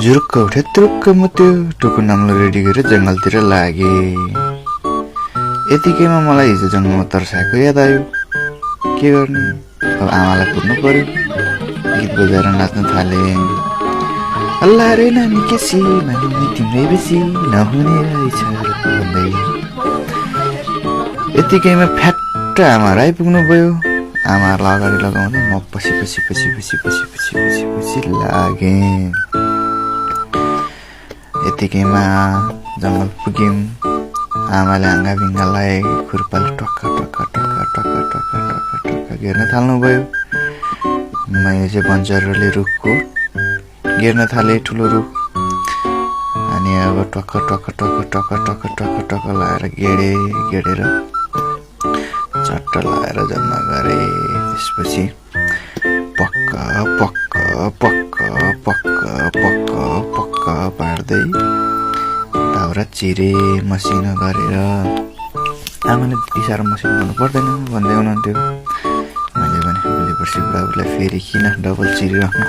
जुरुक्क उठे तुरुक्क मुत्यो टुकु नाम्लो रेडी गरेर जंगलतिर लागे। यतिकैमा मलाई हिजो जंगलमा तर्साएको याद आयो। के गर्ने, अब आमालाई पुर्नु पर्यो। गीत बजाएर नाच्न थाले। अल्ला रे नानी केसी मान्ने तिम्रै बेसी नहुने रहेछ भन्दै। यतिकैमा फ्याट्ट आमा आइपुग्नु भयो। आमालाई अगाडि लगाउँदै म पछि लागे। यतिकैमा जंगल पुग्यौं। आमाले हाँगा भिङ्गालाई खुर्पाले टक्का घेर्न थाल्नुभयो। मैले चाहिँ बन्जरले रुखको घेर्न थाले ठुलो रुख। अनि अब टक्क लाएर गेडेर चट्ट लाएर जम्मा गरे। त्यसपछि पक्क पार्दै दाउरा चिरे मसिनो गरेर। आमाले त्यति साह्रो मसिनो गर्नु पर्दैन भन्दै हुनुहुन्थ्यो। मैले भने भोलि पर्सि बुढाबुढीलाई फेरि किन डबल चिरिरहनु,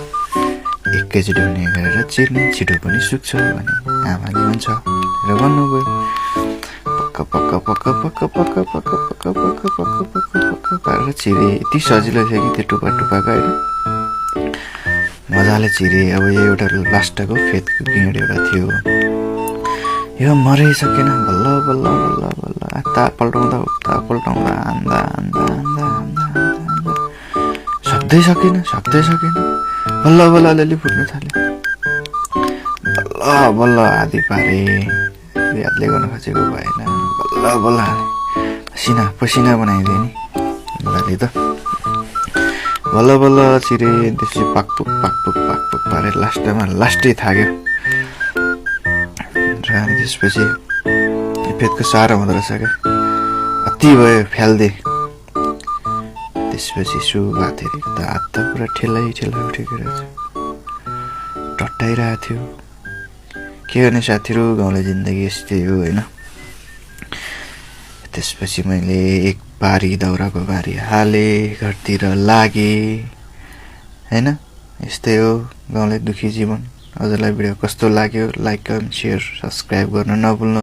एकैचोटि हुने गरेर चिर्ने, छिटो पनि सुक्छ भने आमाले हुन्छ र भन्नुभयो। पक्क पारेर चिरे। यति सजिलो थियो कि त्यो टुप्पा गएर मजाले चिरे। अब यो एउटा लास्टको फेदको गिँड एउटा थियो। यो मरिसकेन। बल्ल यता पल्टाउँदा उता पल्टाउँदा हान्दा सक्दै सकेन। बल्ल अलिअलि फुट्नु थाल्यो। बल्ल आधी पारे। यादले गर्न खोजेको भएन। बल्ल पसिना बनाइदिए नि बुढाले त। बल्ल चिरे। त्यसपछि पाकपुक पारे। लास्टै थाक्यो। र अनि त्यसपछि फेदको साह्रो हुँदो रहेछ क्या। अति भयो फ्याल्दे। त्यसपछि सुगा थियो। हात त पुरा ठेला उठेको रहेछ। टट्टाइरहेको थियो। के गर्ने साथीहरू, गाउँले जिन्दगी यस्तै हो होइन। त्यसपछि मैले एक बारी दाउराको बारी हाले, घरतिर लागे होइन। यस्तै हो गाउँले दुखी जीवन। हजुरलाई भिडियो कस्तो लाग्यो लाइक कमेन्ट सेयर सब्सक्राइब गर्न नभुल्नु।